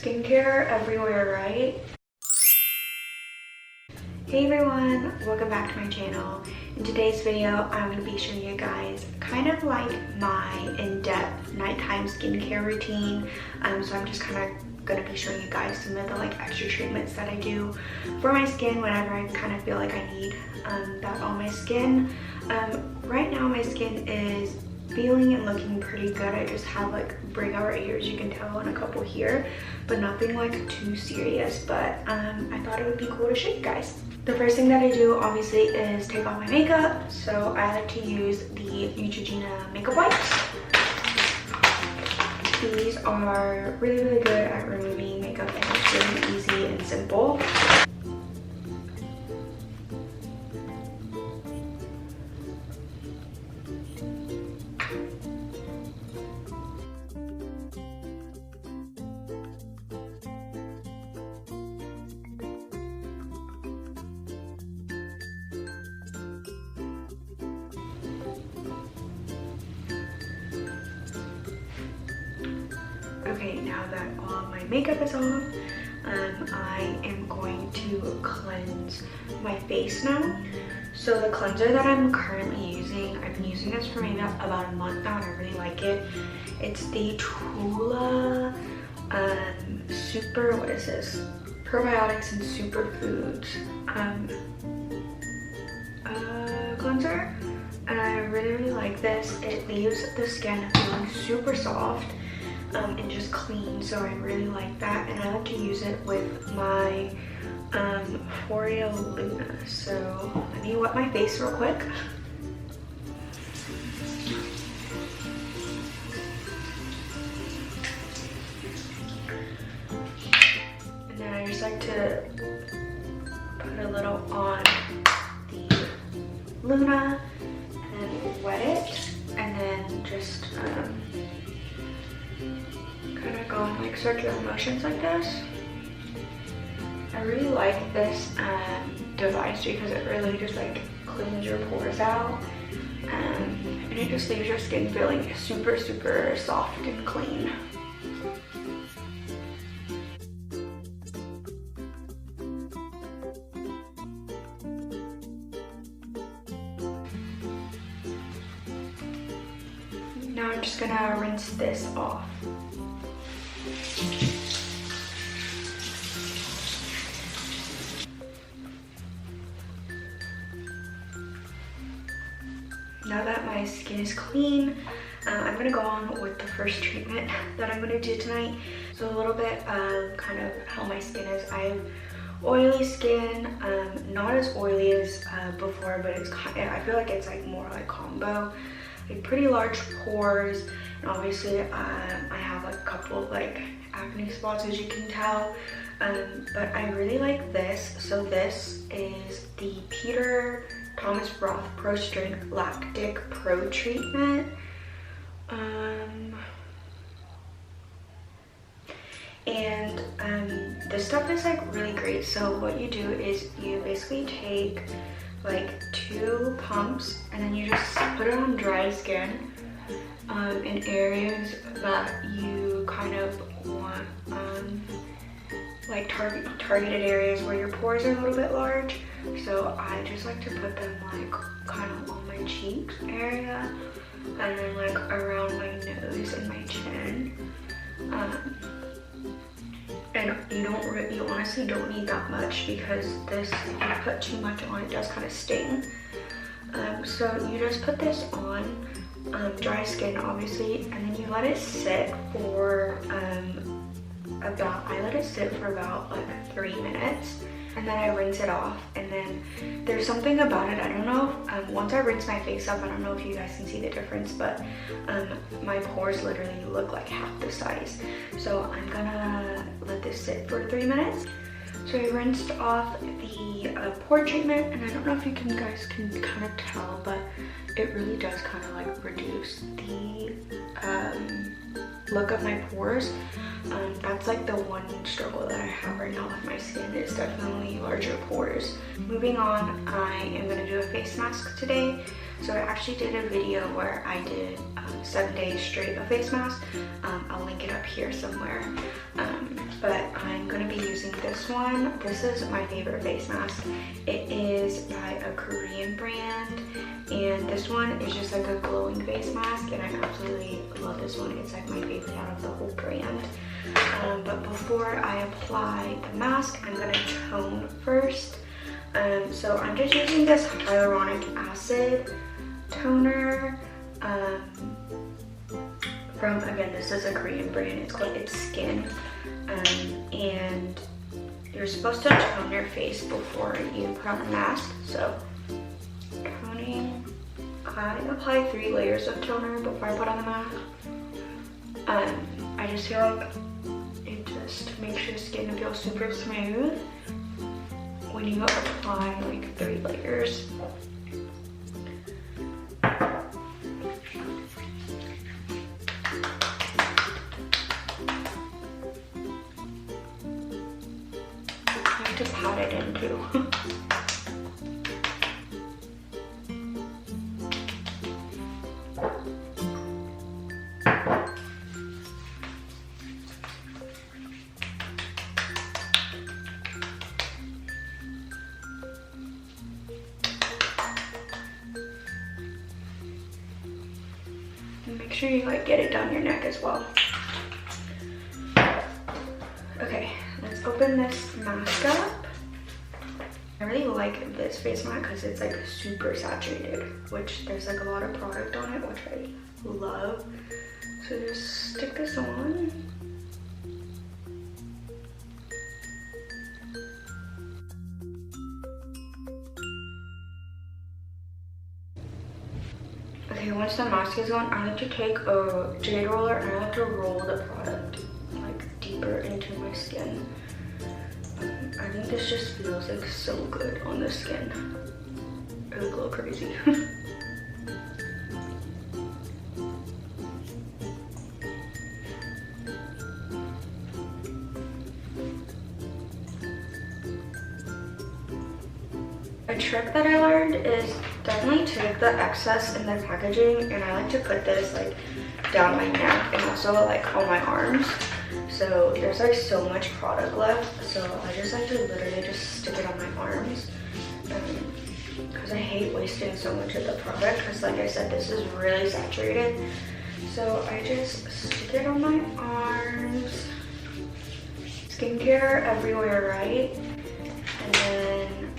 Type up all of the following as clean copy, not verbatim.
Skincare everywhere, right? Hey everyone, welcome back to my channel. In today's video, I'm going to be showing you guys kind of like my in-depth nighttime skincare routine. So I'm just kind of going to be showing you guys some of the like extra treatments that I do for my skin whenever I kind of feel like I need that on my skin. Right now my skin is feeling and looking pretty good. I just have like breakout right here, as you can tell, and a couple here, but nothing like too serious. But I thought it would be cool to show you guys. The first thing that I do obviously is take off my makeup. So I like to use the Neutrogena makeup wipes. These are really good at removing makeup, and it's really easy and simple. Okay, now that all my makeup is off, I am going to cleanse my face now. So the cleanser that I'm currently using, I've been using this for maybe about a month now and I really like it. It's the Tula what is this? Probiotics and Superfoods cleanser. And I really like this. It leaves the skin feeling super soft and just clean, so I really like that. And I like to use it with my Foreo Luna. So let me wet my face real quick. And then I just like to put a little on the Luna and then wet it, and then just kind of go in like circular motions like this. I really like this device because it really just like cleans your pores out, and it just leaves your skin feeling super soft and clean. Now I'm just gonna rinse this off. Now that my skin is clean, I'm gonna go on with the first treatment that I'm gonna do tonight. So a little bit of kind of how my skin is. I have oily skin, not as oily as before, but it's kind of, I feel like it's like more like combo. Like pretty large pores, and obviously I have like a couple of like acne spots, as you can tell, but I really like this. So this is the PeterThomasRoth Pro Strength Latic Pro Treatment. This stuff is like really great. So what you do is you basically take like 2 pumps and then you just put it on dry skin in areas that you kind of want, like targeted areas where your pores are a little bit large. So I just like to put them like kind of on my cheeks area, and then like around my nose and my chin. And you honestly don't need that much, because this, if you put too much on, it does kind of sting. So you just put this on dry skin, obviously, and then you let it sit for I let it sit for about like 3 minutes, and then I rinse it off. And then there's something about it, I don't know, once I rinse my face up, I don't know if you guys can see the difference, but my pores literally look like half the size. So I'm gonna let this sit for 3 minutes. So I rinsed off the pore treatment, and I don't know if you guys can kind of tell, but it really does kind of like reduce the look of my pores. That's like the one struggle that I have right now with my skin, is definitely larger pores. Moving on, I am going to do a face mask today. So I actually did a video where I did 7 days straight of face mask. I'll link it up here somewhere. but I'm gonna be using this one. This is my favorite face mask. It is by a Korean brand, and this one is just like a glowing face mask, and I absolutely love this one. It's like my favorite out of the whole brand. But before I apply the mask, I'm gonna tone first. So I'm just using this hyaluronic acid toner from, again, this is a Korean brand. It's called It's Skin, and you're supposed to tone your face before you put on the mask. So toning, I apply 3 layers of toner before I put on the mask. I just feel like it just makes your skin feel super smooth when you apply like 3 layers. I have to pat it in too. Make sure you like get it down your neck as well. Okay, let's open this mask up. I really like this face mask because it's like super saturated, which there's like a lot of product on it, which I love. So just stick this on. Okay, once the mask is on, I like to take a jade roller and I like to roll the product like deeper into my skin. I think this just feels like so good on the skin. It would glow crazy. A trick that I learned is definitely take the excess in the packaging, and I like to put this like down my neck and also like on my arms. So there's like so much product left, so I just like to literally just stick it on my arms, because I hate wasting so much of the product, because like I said, this is really saturated. So I just stick it on my arms. Skincare everywhere, right? And then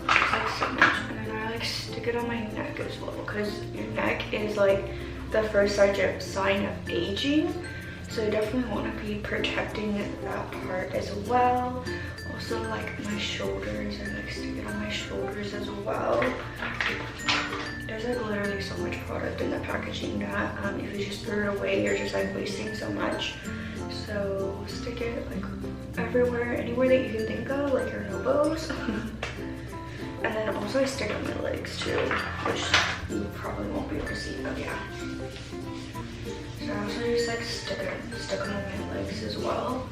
like so much, and then I like stick it on my neck as well, because your neck is like the first sign of aging. So I definitely want to be protecting that part as well. Also like my shoulders, and like stick it on my shoulders as well. There's like literally so much product in the packaging that if you just throw it away, you're just like wasting so much. So stick it like everywhere, anywhere that you can think of, like your elbows. And then also I stick on my legs too, which you probably won't be able to see, but yeah. So I also just like stick on my legs as well.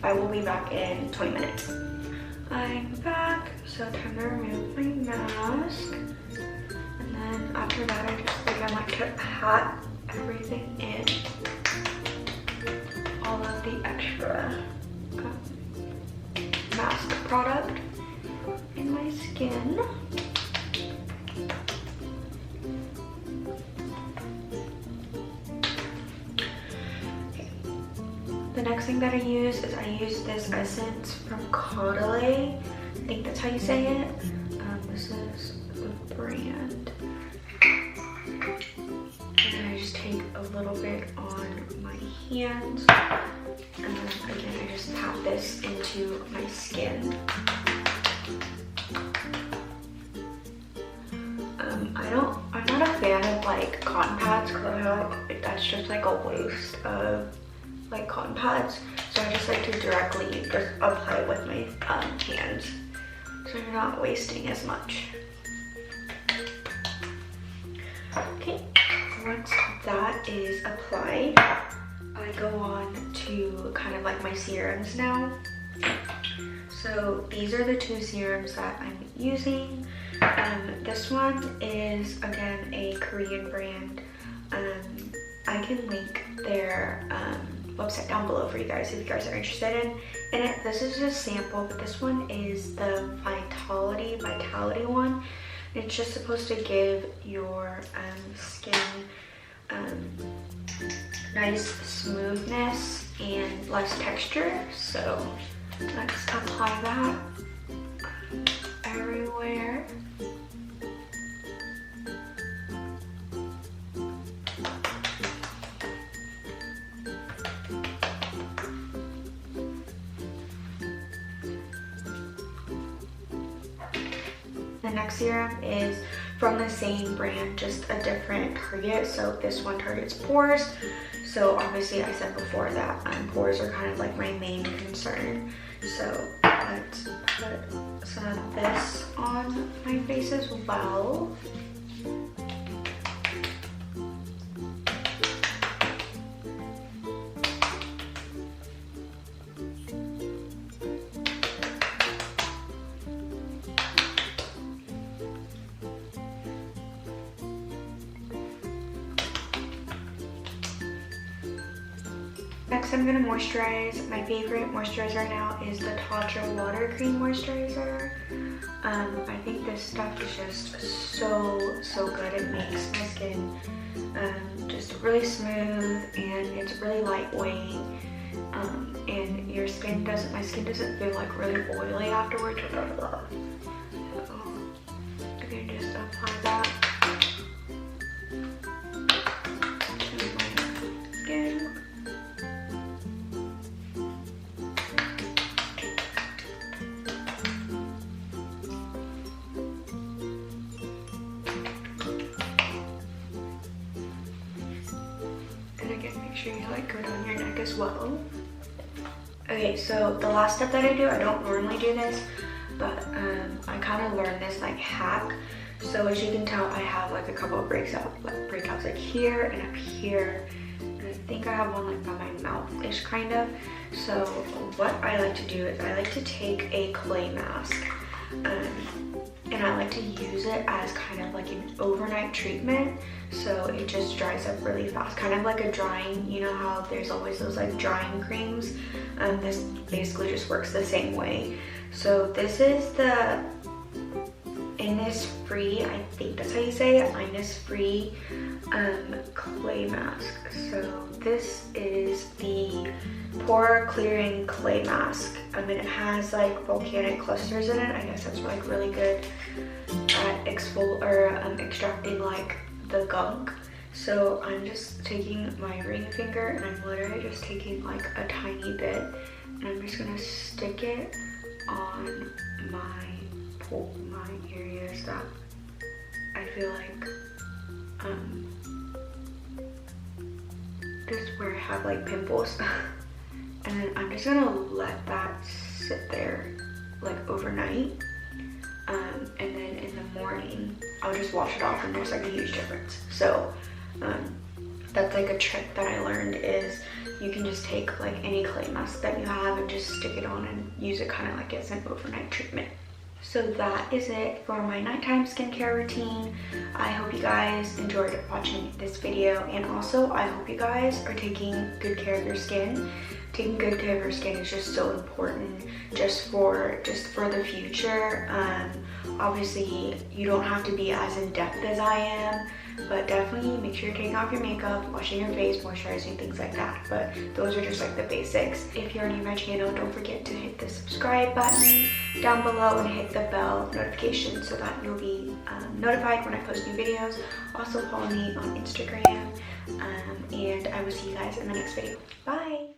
I will be back in 20 minutes. I'm back, so time to remove my mask. And then after that, I just again like to pat everything in. All of the extra mask product in my skin. Okay. The next thing that I use this essence from Caudale. I think that's how you say it. This is the brand. And I just take a little bit on my hands. And then again, I just pat this into my skin. I'm not a fan of like cotton pads, because I feel like that's just like a waste of like cotton pads. So I just like to directly just apply it with my hands, so you're not wasting as much. Okay, once that is applied, I go on to kind of like my serums now. So these are the two serums that I'm using. This one is, again, a Korean brand. I can link their website down below for you guys if you guys are interested in it. This is just sample, but this one is the Vitality one. It's just supposed to give your skin nice smoothness and less texture. So let's apply that everywhere. The next serum is from the same brand, just a different target. So this one targets pores. So obviously I said before that pores are kind of like my main concern. So let's put some of this on my face as well. Next, I'm going to moisturize. My favorite moisturizer now is the Tatcha Water Cream Moisturizer. I think this stuff is just so good. It makes my skin just really smooth, and it's really lightweight. And my skin doesn't feel like really oily afterwards, which I love. So I can just apply that to my skin. Make sure you like good on your neck as well. Okay, so the last step that I do, I don't normally do this, but I kind of learned this like hack. So as you can tell, I have like a couple of breakouts like here and up here, and I think I have one like by my mouth-ish kind of. So what I like to do is I like to take a clay mask, and I like to use it as kind of like an overnight treatment, so it just dries up really fast, kind of like a drying, you know how there's always those like drying creams. This basically just works the same way. So this is the InnisFree, I think that's how you say it, InnisFree clay mask. So this is the pore clearing clay mask. And it has like volcanic clusters in it. I guess that's like really good at extracting like the gunk. So I'm just taking my ring finger and I'm literally just taking like a tiny bit, and I'm just gonna stick it on my areas that I feel like this is where I have like pimples. And then I'm just gonna let that sit there like overnight, and then in the morning I'll just wash it off, and there's like a huge difference. So that's like a trick that I learned, is you can just take like any clay mask that you have and just stick it on and use it kind of like as an overnight treatment. So that is it for my nighttime skincare routine. I hope you guys enjoyed watching this video, and also I hope you guys are taking good care of your skin. Taking good care of your skin is just so important just for the future. Obviously you don't have to be as in depth as I am, but definitely make sure you're taking off your makeup, washing your face, moisturizing, things like that. But those are just like the basics. If you're new to my channel, don't forget to hit the subscribe button down below and hit the bell notification so that you'll be notified when I post new videos. Also follow me on Instagram, and I will see you guys in the next video. Bye!